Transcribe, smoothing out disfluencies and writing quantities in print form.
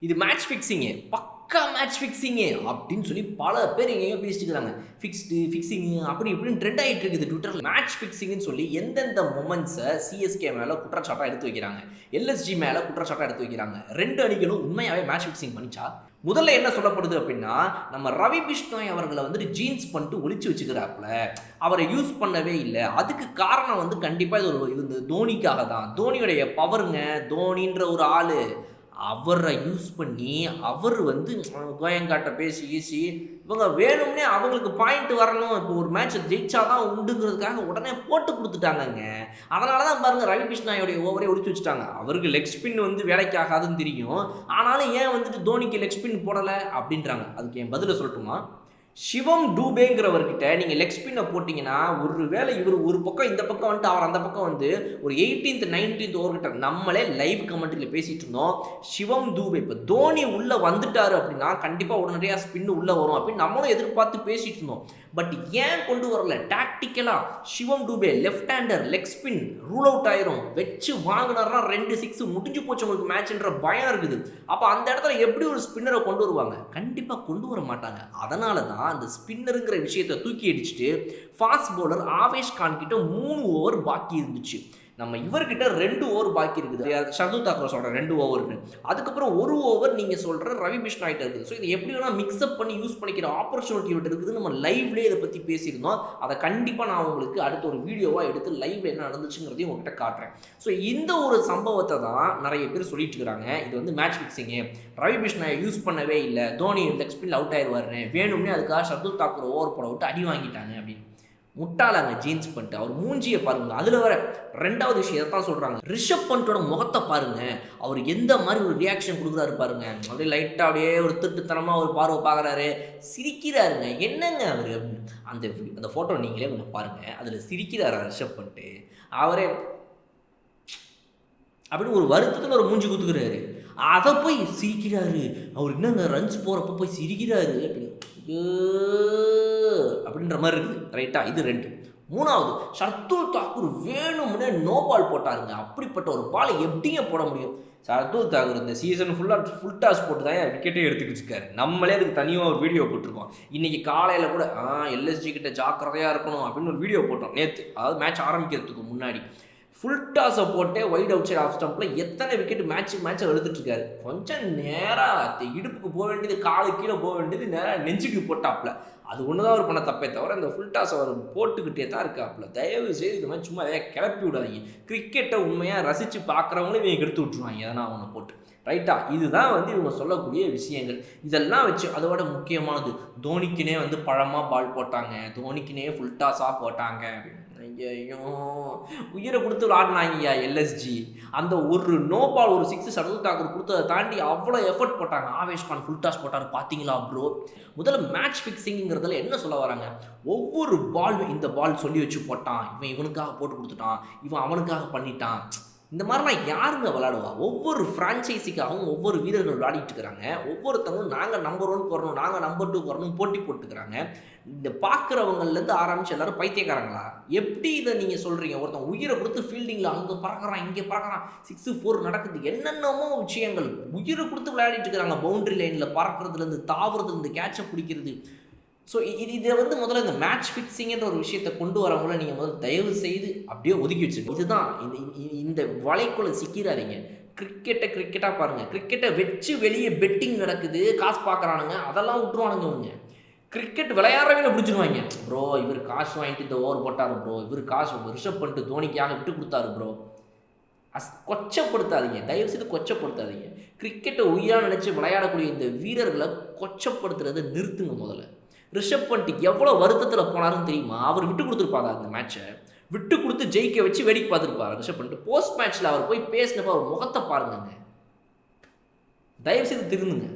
இது match fixing பக்கா match fixing அப்படின்னு சொல்லி பல பேர் எங்கேயோ பேசிட்டு இருக்காங்க. ஃபிக்ஸிங்கு அப்படி இப்படின்னு ட்ரெண்ட் ஆகிட்டு இருக்குது ட்விட்டரில். மேட்ச் ஃபிக்ஸிங்னு சொல்லி எந்தெந்த மொமெண்ட்ஸை சிஎஸ்கே மேலே குற்றச்சாட்டாக எடுத்து வைக்கிறாங்க, எல்எஸ்ஜி மேலே குற்றச்சாட்டாக எடுத்து வைக்கிறாங்க. ரெண்டு அணிகளும் உண்மையாகவே மேட்ச் ஃபிக்ஸிங் பண்ணிச்சா? முதல்ல என்ன சொல்லப்படுது அப்படின்னா, நம்ம ரவி பிஷ்ணோய் அவர்களை வந்துட்டு ஜீன்ஸ் பண்ணிட்டு ஒளிச்சு வச்சுக்கிறாப்புல, அவரை யூஸ் பண்ணவே இல்லை. அதுக்கு காரணம் வந்து கண்டிப்பாக இது இந்த தோனிக்காக தான். தோனியுடைய பவருங்க. தோனின்ற ஒரு ஆள் அவரை யூஸ் பண்ணி அவர் வந்து கோயங்காட்ட பேசி இவங்க வேணும்னே அவங்களுக்கு பாயிண்ட் வரணும், இப்போ ஒரு மேட்ச்சை ஜெயிச்சாதான் உண்டுங்கிறதுக்காக உடனே போட்டு கொடுத்துட்டாங்கங்க. அதனால தான் பாருங்கள் ரவி பிஷ்ணாயோடைய ஓவரே ஒழிச்சு வச்சுட்டாங்க. அவருக்கு லெக் ஸ்பின் வந்து வேலைக்கு ஆகாதுன்னு தெரியும், ஆனாலும் ஏன் வந்துட்டு தோனிக்கு லெக் ஸ்பின் போடலை அப்படின்றாங்க. அதுக்கு என் பதிலை சொல்லட்டுமா? சிவம் டூபேங்கிறவர்கிட்ட நீங்கள் லெக் ஸ்பின்னை போட்டிங்கன்னா ஒரு வேளை இவர் ஒரு பக்கம் இந்த பக்கம் வந்துட்டு அவர் அந்த பக்கம் வந்து ஒரு 18th 19th ஓவர்கிட்ட நம்மளே லைவ் கமெண்ட்ரியில் பேசிகிட்டு இருந்தோம். சிவம் டூபே இப்போ தோனி உள்ளே வந்துட்டார் அப்படின்னா கண்டிப்பாக உடனடியாக ஸ்பின்னு உள்ளே வரும் அப்படின்னு நம்மளும் எதிர்பார்த்து பேசிகிட்டு இருந்தோம். பட் ஏன் கொண்டு வரல? டாக்டிக்கலாக Shivam Dube left hander leg spin rule out ஆயிரும், வச்சு வாங்கினார்னா 2 6 முடிஞ்சு போச்சு உங்களுக்கு மேட்ச்ன்ற பயம் இருக்குது. அப்போ அந்த இடத்துல எப்படி ஒரு ஸ்பின்னரை கொண்டு வருவாங்க? கண்டிப்பாக கொண்டு வர மாட்டாங்க. அதனால தான் அந்த ஸ்பின்னருங்கிற விஷயத்தை தூக்கி அடிச்சுட்டு ஃபாஸ்ட் பவுலர் ஆவேஷ் கான் கிட்ட 3 ஓவர் பாக்கி இருந்துச்சு. நம்ம இவர்கிட்ட 2 ஓவர் பாக்கி இருக்குது. ஷர்துல் தாக்கூர் சொல்கிற 2 ஓவர்னு, அதுக்கப்புறம் 1 ஓவர் நீங்கள் சொல்கிற ரவி பிஷ்ணாய்ட்ட இருக்குது. ஸோ இதை எப்படி வேணால் மிக்ஸ்அப் பண்ணி யூஸ் பண்ணிக்கிற ஆப்பர்ச்சுனிட்டி இருக்குது. நம்ம லைவ்லேயே இதை பற்றி பேசியிருந்தோம். அதை கண்டிப்பாக நான் உங்களுக்கு அடுத்த ஒரு வீடியோவாக எடுத்து லைவ்ல என்ன நடந்துச்சுங்கிறதையும் உங்கள்கிட்ட காட்டுறேன். ஸோ இந்த ஒரு சம்பவத்தை தான் நிறைய பேர் சொல்லிட்டு இருக்கிறாங்க. இது வந்து மேட்ச் ஃபிக்ஸிங்கு, ரவி பிஷ்ணாயை யூஸ் பண்ணவே இல்லை, தோனி லெக் ஸ்பின்ல அவுட் ஆயிடுவாருன்னு வேணும்னே அதுக்காக ஷர்துல் தாக்கூர் ஓவர் போட விட்டு அடி வாங்கிட்டாங்க அப்படின்னு. முட்டாளாங்க ஜீன்ஸ் பண்ணிட்டு அவர் மூஞ்சியை பாருங்க. அதில் வர 2வது விஷயம் தான் சொல்கிறாங்க, ரிஷப் பண்டோட முகத்தை பாருங்க, அவர் எந்த மாதிரி ஒரு ரியாக்ஷன் கொடுக்குறாரு பாருங்க. அப்படியே லைட்டாக அப்படியே ஒரு திருட்டுத்தனமாக ஒரு பார்வை பார்க்குறாரு, சிரிக்கிறாருங்க. என்னங்க அவர் அந்த ஃபோட்டோ நீங்களே கொஞ்சம் பாருங்கள். அதில் சிரிக்கிறாரா ரிஷப் பண்ணிட்டு? அவரே அப்படின்னு ஒரு வருத்தத்தில் ஒரு மூஞ்சி குத்துக்கிறாரு. அதை போய் சிரிக்கிறாரு, அவர் என்னங்க ரன்ஸ் போகிறப்ப போய் சிரிக்கிறாரு அப்படின்ற மாதிரி இருக்குது. ரைட்டா? இது 2. 3வது, ஷர்துல் தாக்கூர் வேணும்னே நோ பால் போட்டாருங்க. அப்படிப்பட்ட ஒரு பாலை எப்படிங்க போட முடியும்? ஷர்துல் தாக்கூர் இந்த சீசன் ஃபுல்லாக ஃபுல் டாஸ் போட்டு தான் விக்கெட்டே எடுத்துக்கிட்டு இருக்காரு. நம்மளே அதுக்கு தனியாக ஒரு வீடியோ போட்டிருக்கோம். இன்றைக்கி காலையில் கூட எல்எஸ்ஜி கிட்ட ஜாக்கிரதையாக இருக்கணும் அப்படின்னு ஒரு வீடியோ போட்டோம் நேற்று, அதாவது மேட்ச் ஆரம்பிக்கிறதுக்கு முன்னாடி. ஃபுல் டாஸை போட்டே வைட் அவுட் சைட் ஆஃப் ஸ்டம்பில் எத்தனை விக்கெட் மேட்சை எடுத்துகிட்ருக்காரு. கொஞ்சம் நேராக இடுப்புக்கு போக வேண்டியது, காலு கீழே போக வேண்டியது நேராக நெஞ்சுக்கு போட்டாப்புல. அது ஒன்று தான் அவர் பண்ண தப்பே தவிர இந்த ஃபுல் டாஸ் அவர் போட்டுக்கிட்டே தான் இருக்காப்புல. தயவு செய்து இது மாதிரி சும்மா எதாவது கிளப்பி விடாதீங்க. கிரிக்கெட்டை உண்மையாக ரசித்து பார்க்குறவங்களும் இவங்க எடுத்து விட்ருவாங்க எதனா அவனை போட்டு. ரைட்டா? இதுதான் வந்து இவங்க சொல்லக்கூடிய விஷயங்கள். இதெல்லாம் வச்சு அதோட முக்கியமானது, தோனிக்குனே வந்து பழமாக பால் போட்டாங்க, தோனிக்குனே ஃபுல் டாஸாக போட்டாங்க அப்படின்னு. ஐயோ, உயிரை கொடுத்து விளாடினாங்கய்யா எல்எஸ்ஜி. அந்த ஒரு நோ பால் ஒரு 6 ஷர்துல் தாக்கூர் கொடுத்ததை தாண்டி அவ்வளோ எஃபர்ட் போட்டாங்க. ஆவேஷ் கான் ஃபுல் டாஸ் போட்டார் பார்த்தீங்களா ப்ரோ? முதல்ல மேட்ச் ஃபிக்ஸிங்கிறதுல என்ன சொல்ல வராங்க? ஒவ்வொரு பால் இந்த பால் சொல்லி வச்சு போட்டான், இவன் இவனுக்காக போட்டு கொடுத்துட்டான், இவன் அவனுக்காக பண்ணிட்டான். இந்த மாதிரிலாம் யாருங்க விளாடுவா? ஒவ்வொரு ஃப்ரான்ச்சைஸிக்காகவும் ஒவ்வொரு வீரர்கள் விளையாடிட்டு இருக்கிறாங்க. ஒவ்வொருத்தவங்களும் நாங்கள் நம்பர் 1 வரணும், நாங்கள் நம்பர் 2 வரணும் போட்டி போட்டுக்கிறாங்க. இந்த பார்க்குறவங்கலேருந்து ஆரம்பித்து எல்லோரும் பைத்தியக்காரங்களா? எப்படி இதை நீங்கள் சொல்கிறீங்க? ஒருத்தன் உயிரை கொடுத்து ஃபீல்டிங்கில் அங்கே பறக்கிறான், இங்கே பறக்கிறான், 6 4 நடக்குது, என்னென்னமோ விஷயங்கள் உயிரை கொடுத்து விளையாடிட்டு இருக்கிறாங்க. பவுண்டரி லைனில் பறக்கிறதுலேருந்து, தாவுறதுலேருந்து, கேட்சை பிடிக்கிறது. ஸோ இதை வந்து முதல்ல இந்த மேட்ச் ஃபிக்ஸிங்கிற ஒரு விஷயத்தை கொண்டு வரவங்கள நீங்கள் முதல்ல தயவு செய்து அப்படியே ஒதுக்கி வச்சுருங்க. இதுதான் இந்த வலைக்குள்ள சிக்கிறாதீங்க. கிரிக்கெட்டாக பாருங்கள். கிரிக்கெட்டை வச்சு வெளியே பெட்டிங் நடக்குது, காசு பார்க்குறானுங்க, அதெல்லாம் விட்டுருவானுங்க. அவங்க கிரிக்கெட் விளையாடுறவங்க பிடிச்சிருவாங்க. ப்ரோ இவர் காசு வாங்கிட்டு இந்த ஓவர் போட்டார் ப்ரோ, இவர் காசு ரிஷப் பண்ணிட்டு தோனிக்காக விட்டு கொடுத்தாரு ப்ரோ. கொச்சப்படுத்தாதீங்க, தயவு செய்து கொச்சப்படுத்தாதீங்க. கிரிக்கெட்டை உயிராக நினச்சி விளையாடக்கூடிய இந்த வீரர்களை கொச்சப்படுத்துறதை நிறுத்துங்க முதல்ல. ரிஷப் பண்ணிட்டு எவ்வளோ வருத்தத்தில் போனாருன்னு தெரியுமா? அவர் விட்டு கொடுத்துருப்பாங்க அந்த மேட்சை, விட்டு கொடுத்து ஜெயிக்க வச்சு வேடிக்கை பார்த்துருப்பாரு ரிஷப் பண்ணிட்டு. போஸ்ட் மேட்ச்சில் அவர் போய் பேசினப்போ அவர் முகத்தை பாருங்க. தயவு செய்து திருந்துங்க.